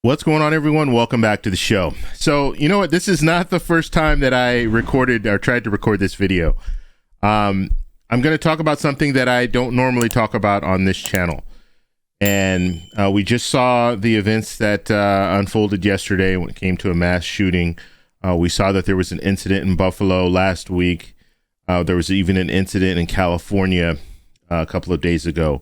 What's going on, everyone? Welcome back to the show. So, you know what? This is not the first time that I recorded or tried to record this video. I'm going to talk about something that I don't normally talk about on this channel. And we just saw the events that unfolded yesterday when it came to a mass shooting. We saw that there was an incident in Buffalo last week. There was even an incident in California a couple of days ago.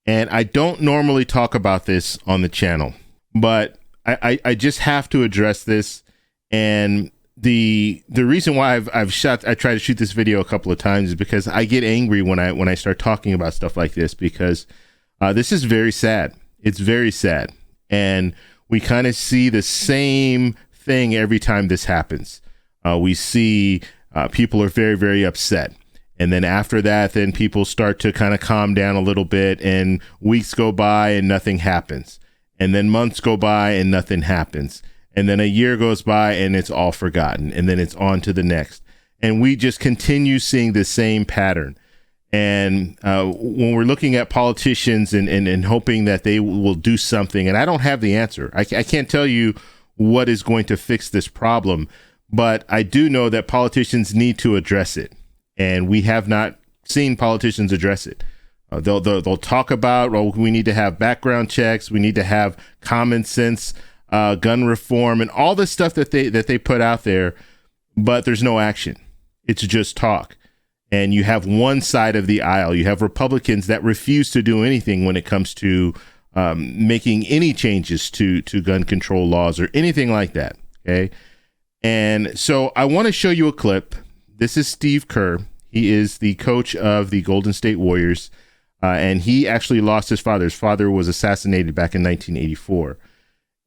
And I don't normally talk about this on the channel, but I just have to address this. And the reason why I tried to shoot this video a couple of times is because I get angry when I start talking about stuff like this, because this is very sad. It's very sad. And we kind of see the same thing every time this happens. We see people are very, very upset. And then after that, then people start to kind of calm down a little bit, and weeks go by and nothing happens. And then months go by and nothing happens. And then a year goes by and it's all forgotten. And then it's on to the next. And we just continue seeing the same pattern. And when we're looking at politicians and hoping that they will do something, and I don't have the answer. I can't tell you what is going to fix this problem, but I do know that politicians need to address it. And we have not seen politicians address it. They'll talk about, well, we need to have background checks. We need to have common sense, gun reform, and all the stuff that they put out there. But there's no action. It's just talk. And you have one side of the aisle. You have Republicans that refuse to do anything when it comes to making any changes to gun control laws or anything like that. Okay. And so I want to show you a clip. This is Steve Kerr. He is the coach of the Golden State Warriors. And he actually lost his father. His father was assassinated back in 1984.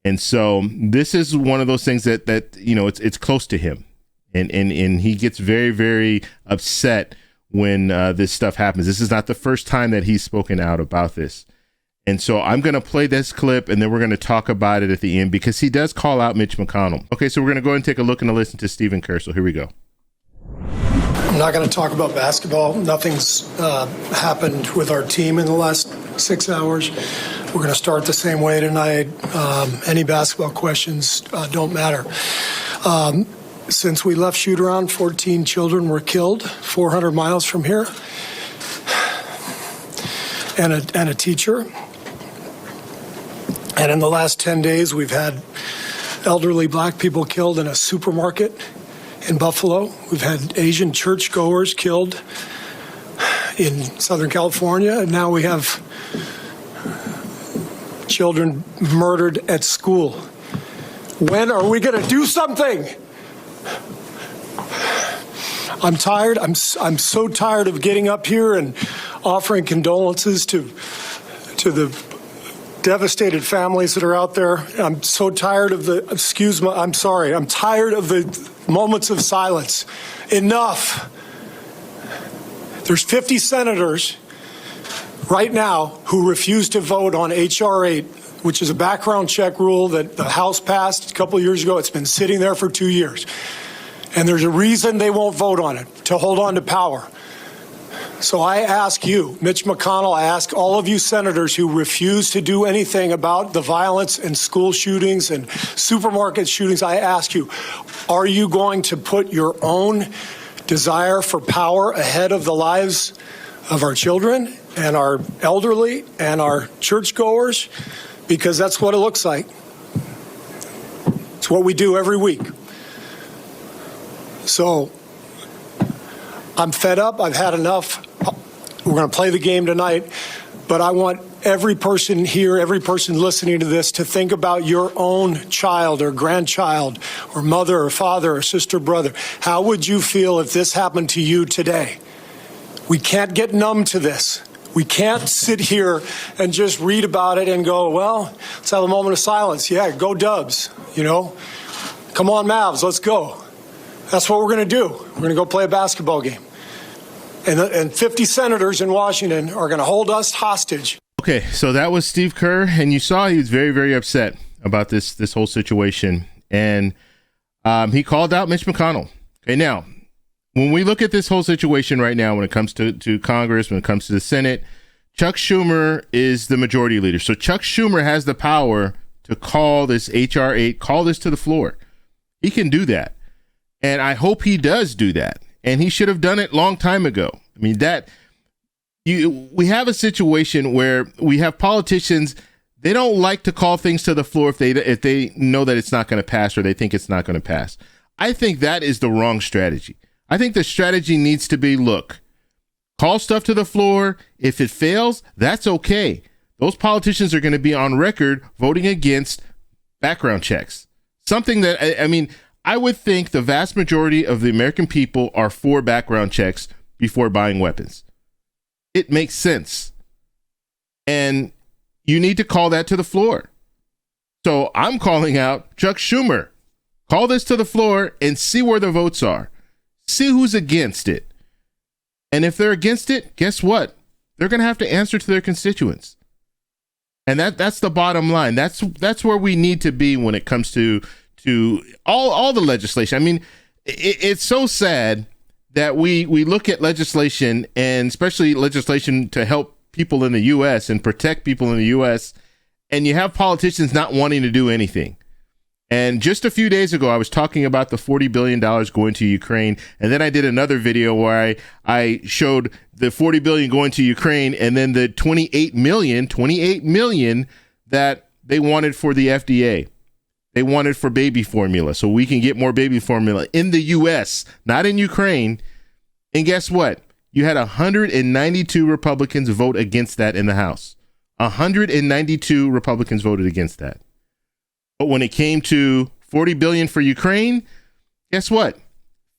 And so this is one of those things that you know, it's close to him. And he gets very, very upset when this stuff happens. This is not the first time that he's spoken out about this. And so I'm going to play this clip, and then we're going to talk about it at the end, because he does call out Mitch McConnell. Okay, so we're going to go ahead and take a look and a listen to Stephen Kerr. So here we go. I'm not going to talk about basketball. Nothing's happened with our team in the last 6 hours. We're going to start the same way tonight. Any basketball questions don't matter. Since we left shoot-around, 14 children were killed 400 miles from here, and a teacher. And in the last 10 days, we've had elderly black people killed in a supermarket in Buffalo. We've had Asian churchgoers killed in Southern California. And now we have children murdered at school. When are we going to do something? I'm tired. I'm so tired of getting up here and offering condolences to the devastated families that are out there. I'm so tired of I'm tired of the moments of silence. Enough. There's 50 senators right now who refuse to vote on H.R. 8, which is a background check rule that the House passed a couple of years ago. It's been sitting there for 2 years. And there's a reason they won't vote on it, to hold on to power. So I ask you, Mitch McConnell, I ask all of you senators who refuse to do anything about the violence and school shootings and supermarket shootings, I ask you, are you going to put your own desire for power ahead of the lives of our children and our elderly and our churchgoers? Because that's what it looks like. It's what we do every week. So I'm fed up. I've had enough. We're going to play the game tonight, but I want every person here, every person listening to this, to think about your own child or grandchild or mother or father or sister, brother. How would you feel if this happened to you today? We can't get numb to this. We can't sit here and just read about it and go, well, let's have a moment of silence. Yeah, go Dubs, you know. Come on, Mavs, let's go. That's what we're going to do. We're going to go play a basketball game. And 50 senators in Washington are going to hold us hostage. Okay, so that was Steve Kerr, and you saw he was very, very upset about this whole situation. And he called out Mitch McConnell. Okay, now, when we look at this whole situation right now, when it comes to Congress, when it comes to the Senate, Chuck Schumer is the majority leader. So Chuck Schumer has the power to call this HR 8, call this to the floor. He can do that. And I hope he does do that. And he should have done it long time ago. I mean, we have a situation where we have politicians, they don't like to call things to the floor if they know that it's not going to pass or they think it's not going to pass. I think that is the wrong strategy. I think the strategy needs to be, look, call stuff to the floor. If it fails, that's okay. Those politicians are going to be on record voting against background checks. Something that, I mean, I would think the vast majority of the American people are for background checks before buying weapons. It makes sense. And you need to call that to the floor. So I'm calling out Chuck Schumer. Call this to the floor and see where the votes are. See who's against it. And if they're against it, guess what? They're going to have to answer to their constituents. And that's the bottom line. That's where we need to be when it comes to all the legislation. I mean, it's so sad that we look at legislation, and especially legislation to help people in the U.S. and protect people in the U.S., and you have politicians not wanting to do anything. And just a few days ago, I was talking about the $40 billion going to Ukraine. And then I did another video where I showed the $40 billion going to Ukraine and then the 28 million that they wanted for the FDA. They wanted for baby formula, so we can get more baby formula in the U.S., not in Ukraine. And guess what? You had 192 Republicans vote against that in the House. 192 Republicans voted against that. But when it came to $40 billion for Ukraine, guess what?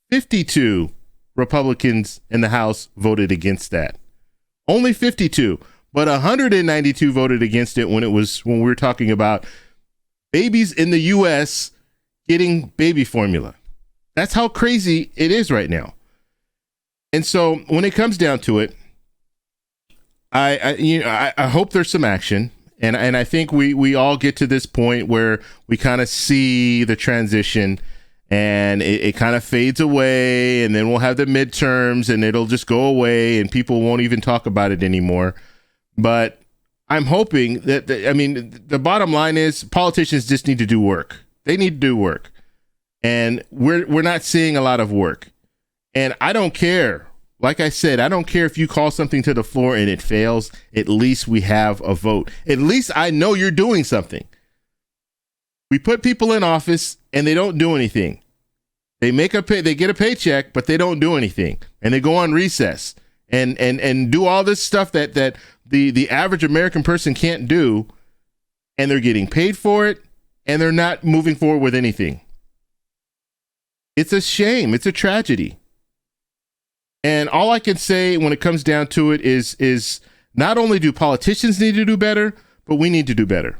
52 Republicans in the House voted against that. Only 52, but 192 voted against it when we were talking about babies in the U.S. getting baby formula. That's how crazy it is right now. And so when it comes down to it, I hope there's some action. And I think we all get to this point where we kind of see the transition and it kind of fades away, and then we'll have the midterms and it'll just go away and people won't even talk about it anymore. But I'm hoping that, the bottom line is politicians just need to do work. They need to do work. And we're not seeing a lot of work. And I don't care. Like I said, I don't care if you call something to the floor and it fails. At least we have a vote. At least I know you're doing something. We put people in office and they don't do anything. They get a paycheck, but they don't do anything. And they go on recess and do all this stuff that the average American person can't do. And they're getting paid for it, and they're not moving forward with anything. It's a shame. It's a tragedy. And all I can say when it comes down to it is not only do politicians need to do better, but we need to do better.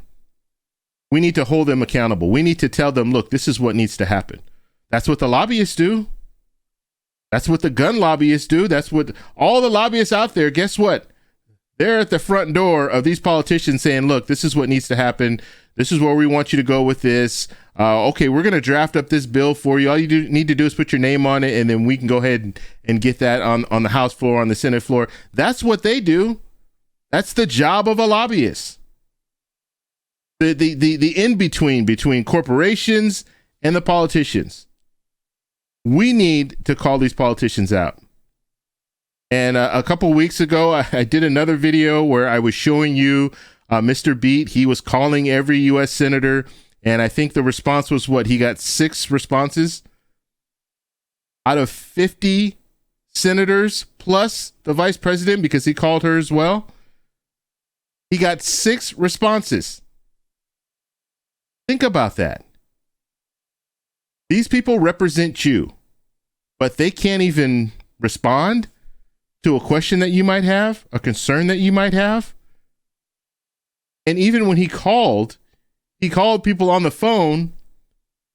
We need to hold them accountable. We need to tell them, look, this is what needs to happen. That's what the lobbyists do. That's what the gun lobbyists do. That's what all the lobbyists out there, guess what? They're at the front door of these politicians saying, look, this is what needs to happen. This is where we want you to go with this. Okay, we're going to draft up this bill for you. All you need to do is put your name on it, and then we can go ahead and get that on the House floor, on the Senate floor. That's what they do. That's the job of a lobbyist. The in-between between corporations and the politicians. We need to call these politicians out. And a couple weeks ago, I did another video where I was showing you Mr. Beat. He was calling every U.S. senator, and I think the response was what? He got 6 responses out of 50 senators plus the vice president, because he called her as well. He got 6 responses. Think about that. These people represent you, but they can't even respond to a question that you might have, a concern that you might have. And even when he called people on the phone,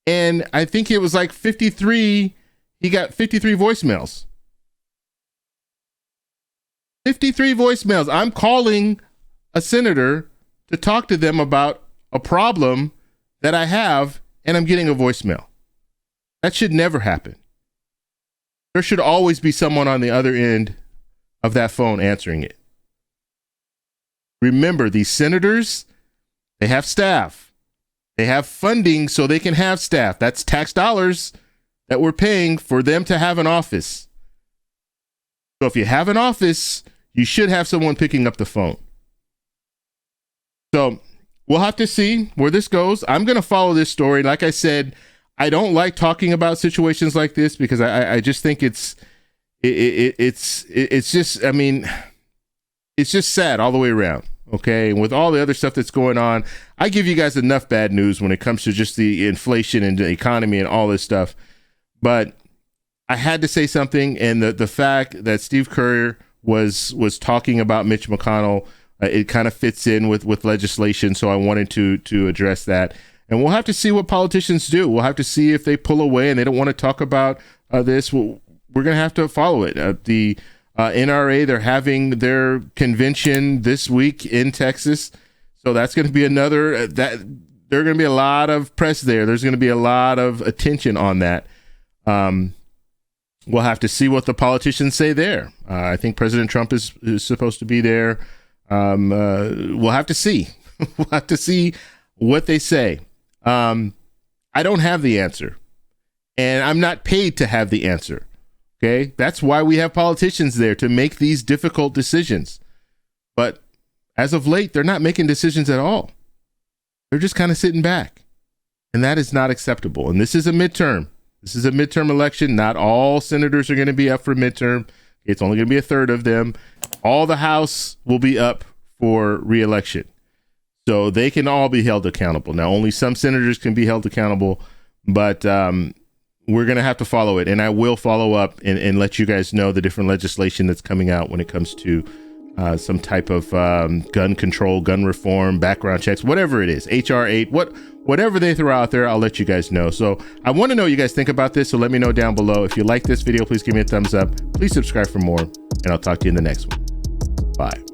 and I think it was like 53, he got 53 voicemails. 53 voicemails. I'm calling a senator to talk to them about a problem that I have, and I'm getting a voicemail. That should never happen. There should always be someone on the other end of that phone answering it. Remember, these senators, they have staff. They have funding so they can have staff. That's tax dollars that we're paying for them to have an office. So if you have an office, you should have someone picking up the phone. So we'll have to see where this goes. I'm going to follow this story. Like I said, I don't like talking about situations like this because I just think it's just, I mean, it's just sad all the way around. Okay. And with all the other stuff that's going on, I give you guys enough bad news when it comes to just the inflation and the economy and all this stuff. But I had to say something. And the fact that Steve Kerr was talking about Mitch McConnell, it kind of fits in with legislation. So I wanted to address that. And we'll have to see what politicians do. We'll have to see if they pull away and they don't want to talk about this. We're going to have to follow it. The NRA, they're having their convention this week in Texas. So that's going to be another, there are going to be a lot of press there. There's going to be a lot of attention on that. We'll have to see what the politicians say there. I think President Trump is supposed to be there. We'll have to see. We'll have to see what they say. I don't have the answer, and I'm not paid to have the answer. Okay, that's why we have politicians there, to make these difficult decisions. But as of late, they're not making decisions at all. They're just kind of sitting back, and that is not acceptable. And this is a midterm. This is a midterm election. Not all senators are going to be up for midterm. It's only going to be a third of them. All the House will be up for re-election. So they can all be held accountable. Now, only some senators can be held accountable, but we're going to have to follow it. And I will follow up and let you guys know the different legislation that's coming out when it comes to some type of gun control, gun reform, background checks, whatever it is, HR 8, whatever they throw out there, I'll let you guys know. So I want to know what you guys think about this. So let me know down below. If you like this video, please give me a thumbs up. Please subscribe for more, and I'll talk to you in the next one. Bye.